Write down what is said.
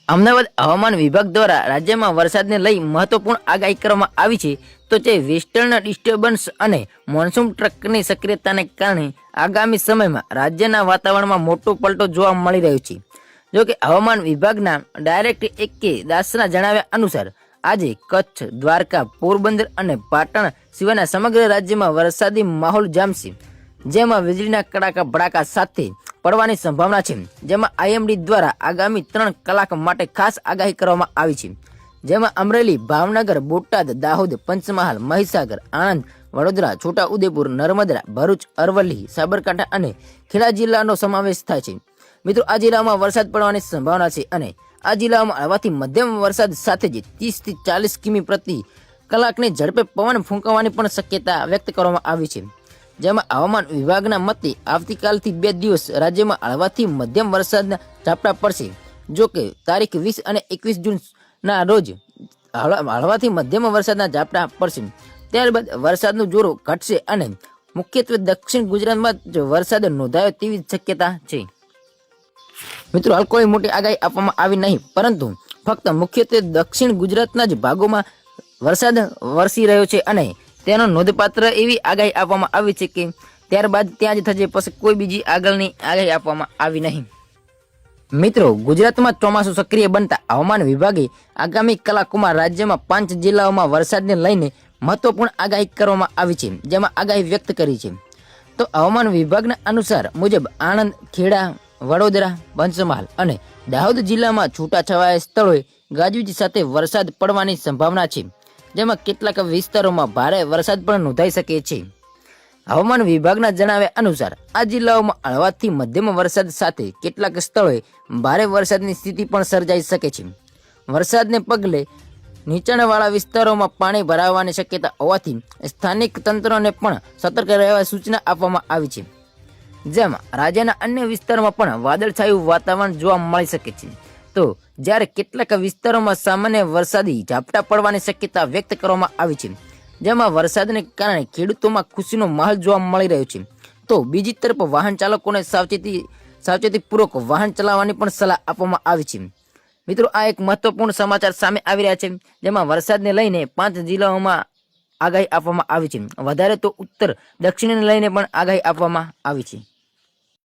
અમદાવાદ હવામાન વિભાગ દ્વારા રાજ્યમાં વરસાદને લઈ મહત્વપૂર્ણ આગાહી કરવામાં આવી છે. તો તે વેસ્ટર્ન ડિસ્ટર્બન્સ અને મોન્સૂન ટ્રકની સક્રિયતાને કારણે આગામી સમયમાં રાજ્યના વાતાવરણમાં મોટો પલટો જોવા મળી રહ્યો છે. જોકે હવામાન વિભાગના ડાયરેક્ટર AK દાસના જણાવ્યા અનુસાર આજે કચ્છ, દ્વારકા, પોરબંદર અને પાટણ સિવાયના સમગ્ર રાજ્યમાં વરસાદી માહોલ જામશે, જેમાં વીજળીના કડાકા ભડાકા સાથે પડવાની સંભાવના છે. જેમાં IMD દ્વારા આગામી 3 કલાક માટે ખાસ આગાહી કરવામાં આવી છે. જેમાં અમરેલી, ભાવનગર, બોટાદ, દાહોદ, પંચમહાલ, મહીસાગર, આણંદ, વડોદરા, છોટાઉદેપુર, નર્મદા, ભરૂચ, અરવલ્લી, સાબરકાંઠા અને ખેડા જિલ્લાનો સમાવેશ થાય છે. મિત્રો, આ જિલ્લામાં વરસાદ પડવાની સંભાવના છે અને આ જિલ્લામાં હળવાથી મધ્યમ વરસાદ સાથે જ 30 થી 40 કિમી પ્રતિ કલાકની ઝડપે પવન ફૂંકાવાની પણ શક્યતા વ્યક્ત કરવામાં આવી છે. જેમાં હવામાન વિભાગના મતે આવતીકાલથી 2 દિવસ રાજ્યમાં હળવાથી મધ્યમ વરસાદના ઝાપટા પડશે. જો કે તારીખ 20 અને 21 જૂનના રોજ હળવાથી મધ્યમ વરસાદના ઝાપટા પડશે. ત્યારબાદ વરસાદનું જોર ઘટશે અને મુખ્યત્વે દક્ષિણ ગુજરાતમાં જ વરસાદ નોંધાયો તેવી શક્યતા છે. મિત્રો, હાલ કોઈ મોટી આગાહી આપવામાં આવી નહીં, પરંતુ ફક્ત મુખ્યત્વે દક્ષિણ ગુજરાતના જ ભાગોમાં વરસાદ વરસી રહ્યો છે અને તેનો નોંધપાત્ર એવી આગાહી આપવામાં આવી છે કે ત્યારબાદ ત્યાં જ થશે, પછી કોઈ બીજી આગળની આગાહી આપવામાં આવી નહીં. મિત્રો, ગુજરાતમાં ચોમાસું સક્રિય બનતા હવામાન વિભાગે આગામી કલાકોમાં રાજ્યમાં 5 જિલ્લાઓમાં વરસાદને લઈને મહત્વપૂર્ણ આગાહી કરવામાં આવી છે, જેમાં આગાહી વ્યક્ત કરી છે. તો હવામાન વિભાગના અનુસાર મુજબ આણંદ, ખેડા, વડોદરા, પંચમહાલ અને દાહોદ જિલ્લામાં છૂટાછવાયા સ્થળોએ ગાજવીજ સાથે વરસાદ પડવાની સંભાવના છે, જેમાં કેટલાક વિસ્તારોમાં ભારે વરસાદ પણ નોંધાઈ શકે છે. હવામાન વિભાગના જણાવ્યા અનુસાર આ જિલ્લાઓમાં હળવાથી મધ્યમ વરસાદ સાથે કેટલાક સ્થળોએ ભારે વરસાદની સ્થિતિ પણ સર્જાઈ શકે છે. વરસાદને પગલે નીચાણવાળા વિસ્તારોમાં પાણી ભરાવાની શક્યતા હોવાથી સ્થાનિક તંત્રોને પણ સતર્ક રહેવા સૂચના આપવામાં આવી છે. જેમાં રાજ્યના અન્ય વિસ્તારોમાં પણ વાદળછાયું વાતાવરણ જોવા મળી શકે છે. તો જ્યારે કેટલાક વિસ્તારોમાં સામાન્ય વરસાદી ઝાપટા પડવાની શક્યતા વ્યક્ત કરવામાં આવી છે, જેમાં વરસાદને કારણે ખેડૂતોમાં ખુશીનો માહોલ જોવા મળી રહ્યો છે. તો બીજી તરફ વાહન ચાલકોને સાવચેતીપૂર્વક વાહન ચલાવવાની પણ સલાહ આપવામાં આવી છે. મિત્રો, આ એક મહત્વપૂર્ણ સમાચાર સામે આવી રહ્યા છે, જેમાં વરસાદને લઈને 5 જિલ્લાઓમાં આગાહી આપવામાં આવી છે. વધારે તો ઉત્તર દક્ષિણને લઈને પણ આગાહી આપવામાં આવી છે.